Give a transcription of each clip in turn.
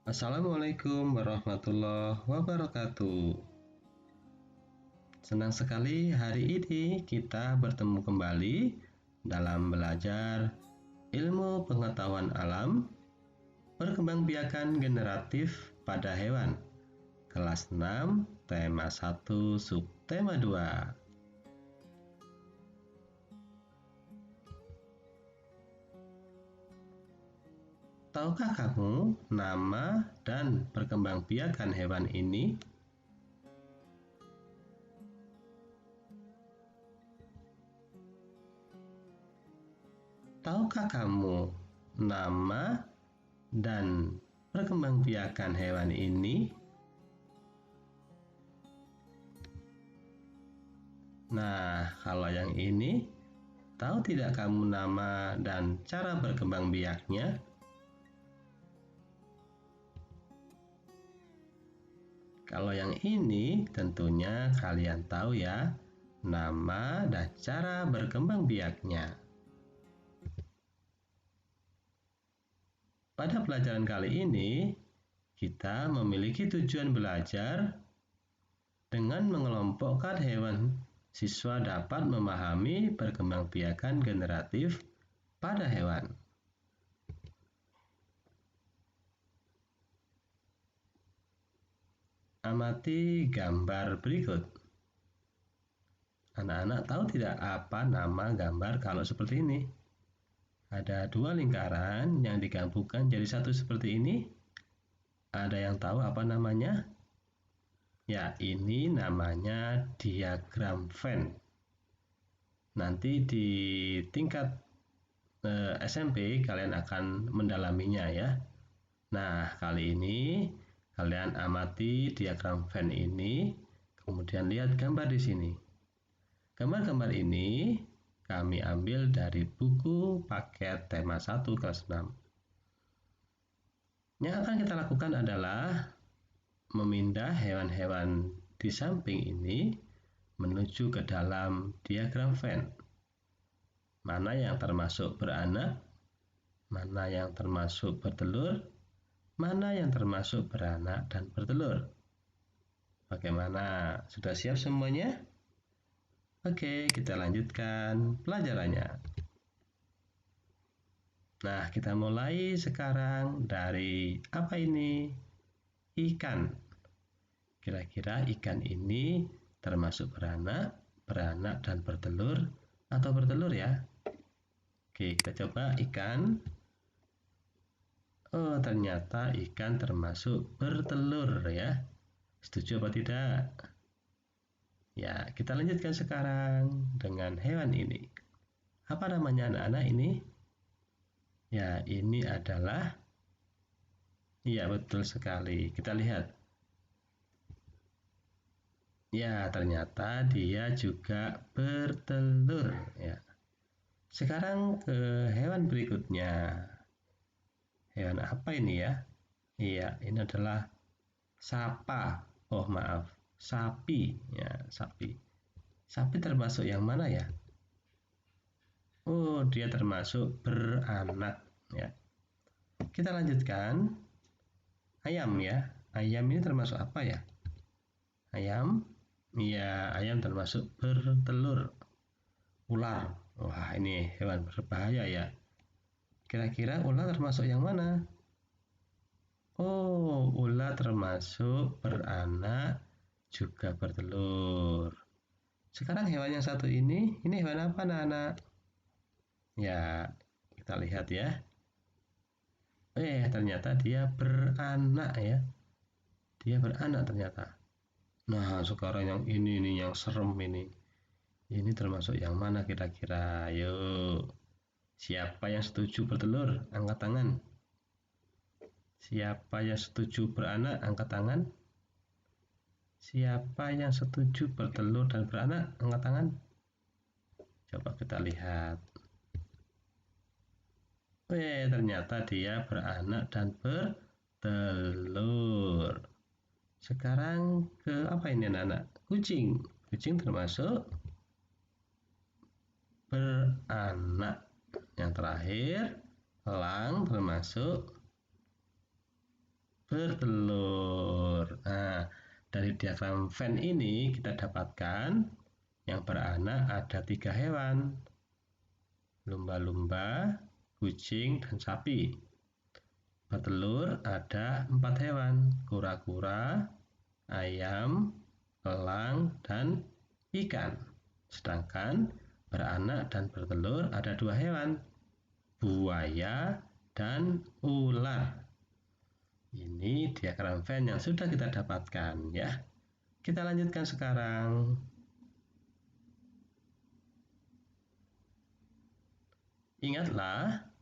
Assalamualaikum warahmatullahi wabarakatuh. Senang sekali hari ini kita bertemu kembali dalam belajar ilmu pengetahuan alam, perkembangbiakan generatif pada hewan. Kelas 6, tema 1, subtema 2. Tahukah kamu nama dan perkembangbiakan hewan ini? Tahukah kamu nama dan perkembangbiakan hewan ini? Nah, kalau yang ini, tahu tidak kamu nama dan cara berkembang biaknya? Kalau yang ini tentunya kalian tahu ya, nama dan cara berkembang biaknya. Pada pelajaran kali ini, kita memiliki tujuan belajar dengan mengelompokkan hewan. Siswa dapat memahami perkembangbiakan generatif pada hewan. Amati gambar berikut. Anak-anak tahu tidak apa nama gambar kalau seperti ini? Ada dua lingkaran yang digabungkan jadi satu seperti ini. Ada yang tahu apa namanya? Ya, ini namanya diagram Venn. Nanti di tingkat SMP kalian akan mendalaminya ya. Nah, kali ini kalian amati diagram Venn ini, kemudian lihat gambar di sini. Gambar-gambar ini kami ambil dari buku paket tema 1 kelas 6. Yang akan kita lakukan adalah memindah hewan-hewan di samping ini menuju ke dalam diagram Venn. Mana yang termasuk beranak, mana yang termasuk bertelur, mana yang termasuk beranak dan bertelur. Bagaimana? Sudah siap semuanya? Oke, kita lanjutkan pelajarannya. Nah, kita mulai sekarang dari apa ini? Ikan. Kira-kira ikan ini termasuk beranak, dan bertelur, atau bertelur ya? Oke, kita coba ikan. Oh, ternyata ikan termasuk bertelur ya. Setuju apa tidak? Ya, kita lanjutkan sekarang dengan hewan ini. Apa namanya anak-anak ini? Ya, ini adalah, ya betul sekali. Kita lihat. Ya, ternyata dia juga bertelur ya. Sekarang ke hewan berikutnya. Hewan apa ini ya? Iya, ini adalah sapa. Oh, maaf. Sapi ya, sapi. Sapi termasuk yang mana ya? Oh, dia termasuk beranak ya. Kita lanjutkan. Ayam ya. Ayam ini termasuk apa ya? Ayam. Iya, ayam termasuk bertelur. Ular. Wah, ini hewan berbahaya ya. Kira-kira ular termasuk yang mana? Oh, ular termasuk beranak juga bertelur. Sekarang hewan yang satu ini hewan apa anak-anak? Ya, kita lihat ya. Ternyata dia beranak ya. Dia beranak ternyata. Nah, sekarang yang ini nih yang serem ini. Ini termasuk yang mana kira-kira? Ayo. Siapa yang setuju bertelur? Angkat tangan. Siapa yang setuju beranak? Angkat tangan. Siapa yang setuju bertelur dan beranak? Angkat tangan. Coba kita lihat. Ternyata dia beranak dan bertelur. Sekarang ke apa ini anak-anak? Kucing. Kucing termasuk beranak. Yang terakhir, elang termasuk bertelur. Nah, dari diagram Venn ini kita dapatkan yang beranak ada 3 hewan, lumba-lumba, kucing, dan sapi. Bertelur ada 4 hewan, kura-kura, ayam, elang, dan ikan. Sedangkan beranak dan bertelur ada 2 hewan, buaya dan ular. Ini diagram Venn yang sudah kita dapatkan ya. Kita lanjutkan sekarang. Ingatlah,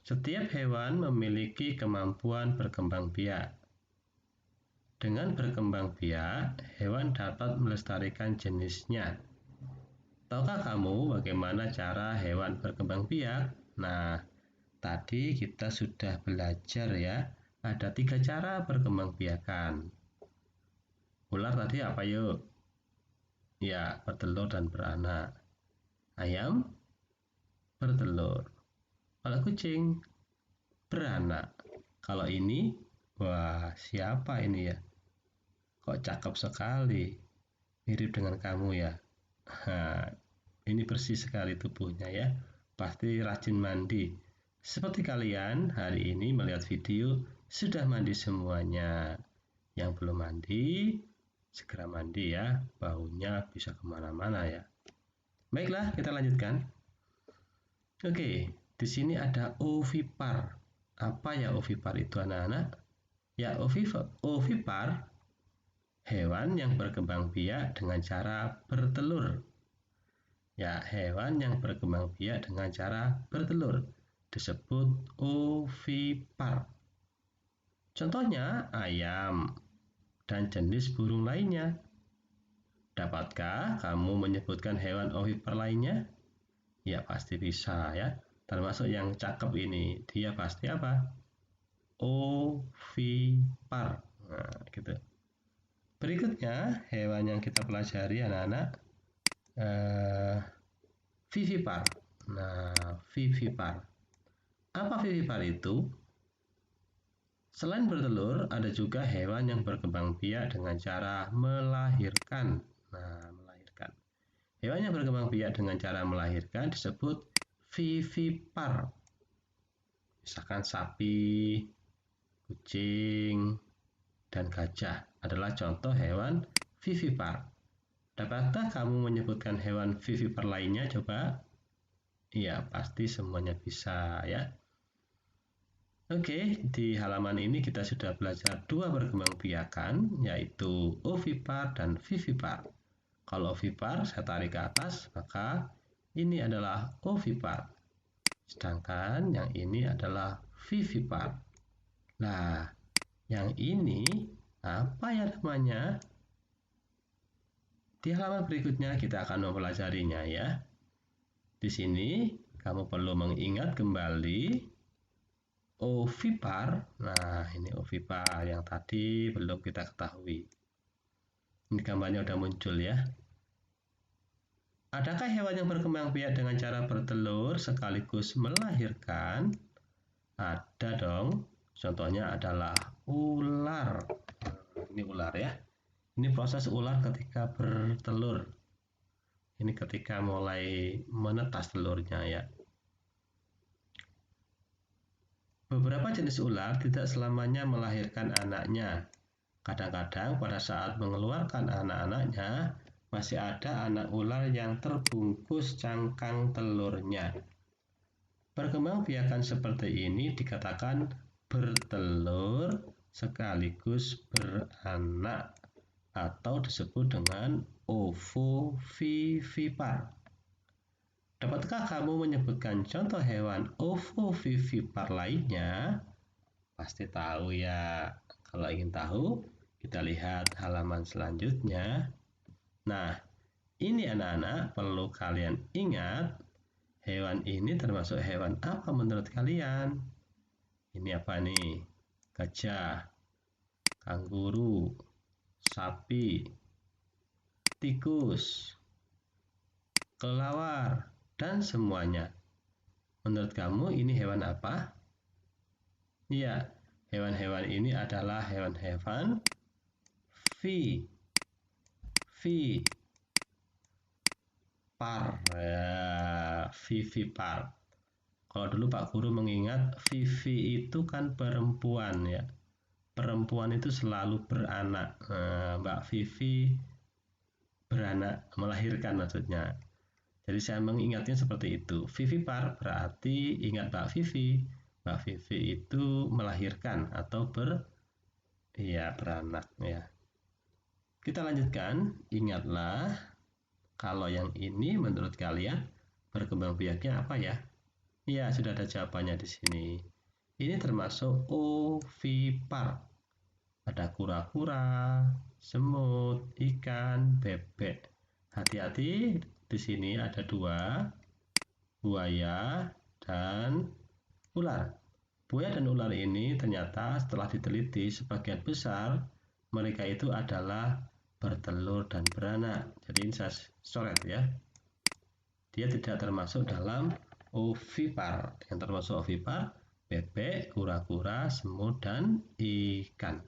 setiap hewan memiliki kemampuan berkembang biak. Dengan berkembang biak, hewan dapat melestarikan jenisnya. Tahukah kamu bagaimana cara hewan berkembang biak? Nah, tadi kita sudah belajar ya, ada 3 cara berkembang biakan. Ular tadi apa yuk? Ya, bertelur dan beranak. Ayam bertelur. Kalau kucing beranak. Kalau ini, wah siapa ini ya? Kok cakep sekali. Mirip dengan kamu ya. Nah, ini bersih sekali tubuhnya ya. Pasti rajin mandi. Seperti kalian hari ini melihat video sudah mandi semuanya. Yang belum mandi, segera mandi ya. Baunya bisa kemana-mana ya. Baiklah, kita lanjutkan. Oke, di sini ada ovipar. Apa ya ovipar itu anak-anak? Ya, ovipar hewan yang berkembang biak dengan cara bertelur. Ya, hewan yang berkembang biak dengan cara bertelur disebut ovipar. Contohnya ayam dan jenis burung lainnya. Dapatkah kamu menyebutkan hewan ovipar lainnya? Ya, pasti bisa ya. Termasuk yang cakep ini, dia pasti apa? Ovipar. Nah, gitu. Berikutnya, hewan yang kita pelajari anak-anak, vivipar. Nah, vivipar. Apa vivipar itu? Selain bertelur, ada juga hewan yang berkembang biak dengan cara melahirkan. Nah, melahirkan. Hewan yang berkembang biak dengan cara melahirkan disebut vivipar. Misalkan sapi, kucing, dan gajah adalah contoh hewan vivipar. Dapatkah kamu menyebutkan hewan vivipar lainnya? Coba. Iya, pasti semuanya bisa ya. Oke, di halaman ini kita sudah belajar 2 perkembangbiakan, yaitu ovipar dan vivipar. Kalau ovipar saya tarik ke atas, maka ini adalah ovipar. Sedangkan yang ini adalah vivipar. Nah, yang ini apa ya namanya? Di halaman berikutnya kita akan mempelajarinya ya. Di sini kamu perlu mengingat kembali ovipar. Nah, ini ovipar yang tadi belum kita ketahui. Ini gambarnya udah muncul ya. Adakah hewan yang berkembang biak dengan cara bertelur sekaligus melahirkan? Ada dong. Contohnya adalah ular. Ini ular ya. Ini proses ular ketika bertelur. Ini ketika mulai menetas telurnya ya. Beberapa jenis ular tidak selamanya melahirkan anaknya. Kadang-kadang pada saat mengeluarkan anak-anaknya, masih ada anak ular yang terbungkus cangkang telurnya. Perkembangbiakan seperti ini dikatakan bertelur sekaligus beranak atau disebut dengan ovovivipar. Dapatkah kamu menyebutkan contoh hewan ovovivipar lainnya? Pasti tahu ya. Kalau ingin tahu, kita lihat halaman selanjutnya. Nah, ini anak-anak perlu kalian ingat, hewan ini termasuk hewan apa menurut kalian? Ini apa nih? Gajah, kanguru, sapi, tikus, kelelawar, dan semuanya. Menurut kamu ini hewan apa? Iya, hewan-hewan ini adalah hewan-hewan vivipar. Ya, vivipar. Kalau dulu Pak Guru mengingat Vivi itu kan perempuan ya. Perempuan itu selalu beranak. Mbak Vivi beranak, melahirkan maksudnya. Jadi saya mengingatnya seperti itu. Vivipar berarti ingat Mbak Vivi. Mbak Vivi itu melahirkan atau beranak ya. Kita lanjutkan. Ingatlah kalau yang ini menurut kalian berkembang biaknya apa ya? Iya, sudah ada jawabannya di sini. Ini termasuk ovipar. Ada kura-kura, semut, ikan, bebek. Hati-hati, di sini ada dua, buaya dan ular. Buaya dan ular ini ternyata setelah diteliti sebagian besar mereka itu adalah bertelur dan beranak. Jadi ini saya coret ya. Dia tidak termasuk dalam ovipar. Yang termasuk ovipar bebek, kura-kura, semut dan ikan.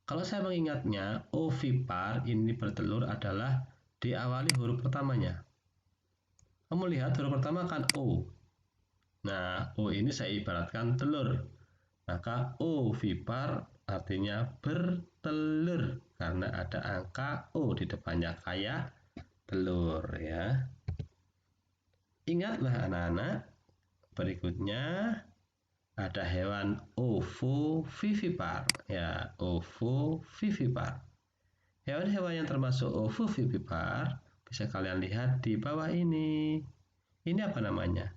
Kalau saya mengingatnya, ovipar ini bertelur adalah diawali huruf pertamanya. Kamu lihat huruf pertama kan O. Nah, O ini saya ibaratkan telur. Maka ovipar artinya bertelur karena ada angka O di depannya kayak telur ya. Ingatlah anak-anak, berikutnya ada hewan ovovivipar ya, ovovivipar. Hewan-hewan yang termasuk ovovivipar bisa kalian lihat di bawah ini. Ini apa namanya?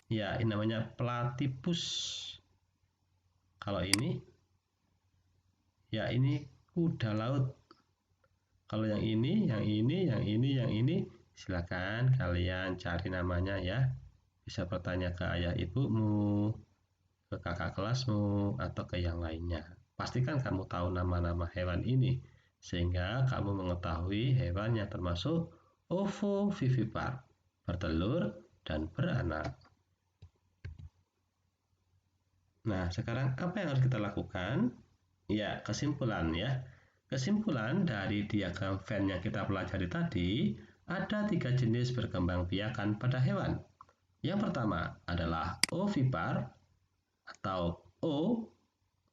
Ya, ini namanya platypus. Kalau ini, ya ini kuda laut. Kalau yang ini, silakan kalian cari namanya ya. Bisa bertanya ke ayah ibumu, ke kakak kelasmu, atau ke yang lainnya. Pastikan kamu tahu nama-nama hewan ini, sehingga kamu mengetahui hewan yang termasuk ovovivipar, bertelur dan beranak. Nah, sekarang apa yang harus kita lakukan? Ya, kesimpulan ya. Kesimpulan dari diagram Venn yang kita pelajari tadi, ada 3 jenis berkembang biakan pada hewan. Yang pertama adalah ovipar atau O,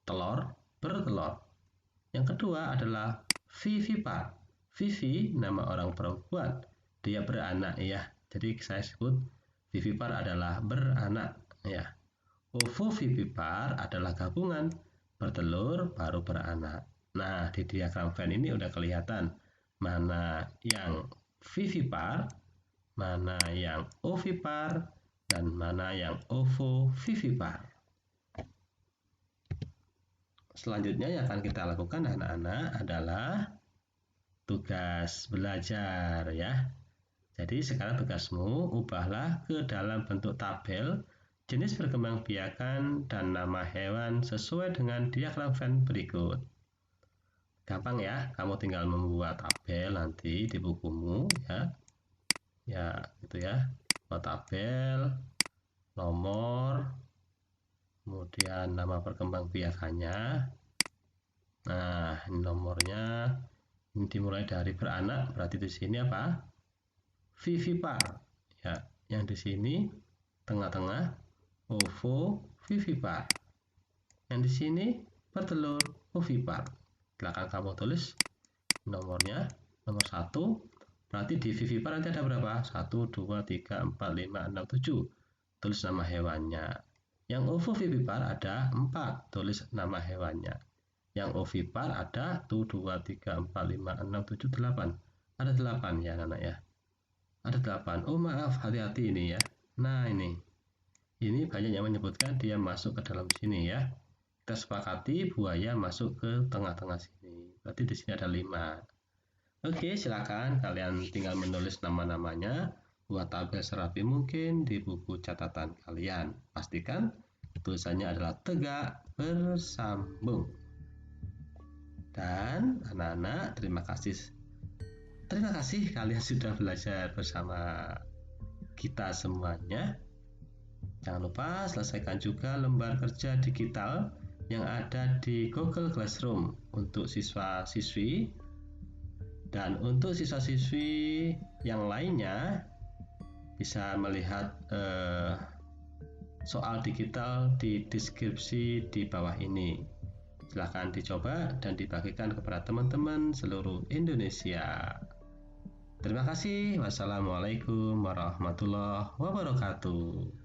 telur, bertelur. Yang kedua adalah vivipar. Vivi nama orang perempuan, dia beranak ya. Jadi saya sebut vivipar adalah beranak ya. Ovovivipar adalah gabungan, bertelur baru beranak. Nah, di diagram Venn ini udah kelihatan mana yang vivipar, mana yang ovipar, dan mana yang ovovivipar. Selanjutnya yang akan kita lakukan anak-anak adalah tugas belajar ya. Jadi sekarang tugasmu ubahlah ke dalam bentuk tabel jenis berkembangbiakan dan nama hewan sesuai dengan diagram Venn berikut. Gampang ya, kamu tinggal membuat tabel nanti di bukumu ya. Ya, gitu ya. Buat tabel, nomor, kemudian nama perkembangbiakannya. Nah, ini nomornya. Ini dimulai dari beranak, berarti di sini apa? Vivipar. Ya, yang di sini tengah-tengah ovovivipar. Yang di sini bertelur ovipar. Silakan kamu tulis nomornya, nomor 1. Berarti di vivipar nanti ada berapa? 1, 2, 3, 4, 5, 6, 7. Tulis nama hewannya. Yang ovovivipar ada 4. Tulis nama hewannya. Yang ovipar ada 1, 2, 3, 4, 5, 6, 7, 8. Ada 8 ya anak ya. Ada 8. Oh maaf, hati-hati ini ya. Nah ini. Ini banyak yang menyebutkan dia masuk ke dalam sini ya. Kita sepakati buaya masuk ke tengah-tengah sini. Berarti di sini ada 5. Oke, silakan kalian tinggal menulis nama-namanya. Buat tabel serapi mungkin di buku catatan kalian. Pastikan tulisannya adalah tegak bersambung. Dan anak-anak, terima kasih kalian sudah belajar bersama kita semuanya. Jangan lupa selesaikan juga lembar kerja digital yang ada di Google Classroom untuk siswa-siswi, dan untuk siswa-siswi yang lainnya bisa melihat soal digital di deskripsi di bawah ini. Silahkan dicoba dan dibagikan kepada teman-teman seluruh Indonesia. Terima kasih. Wassalamualaikum warahmatullahi wabarakatuh.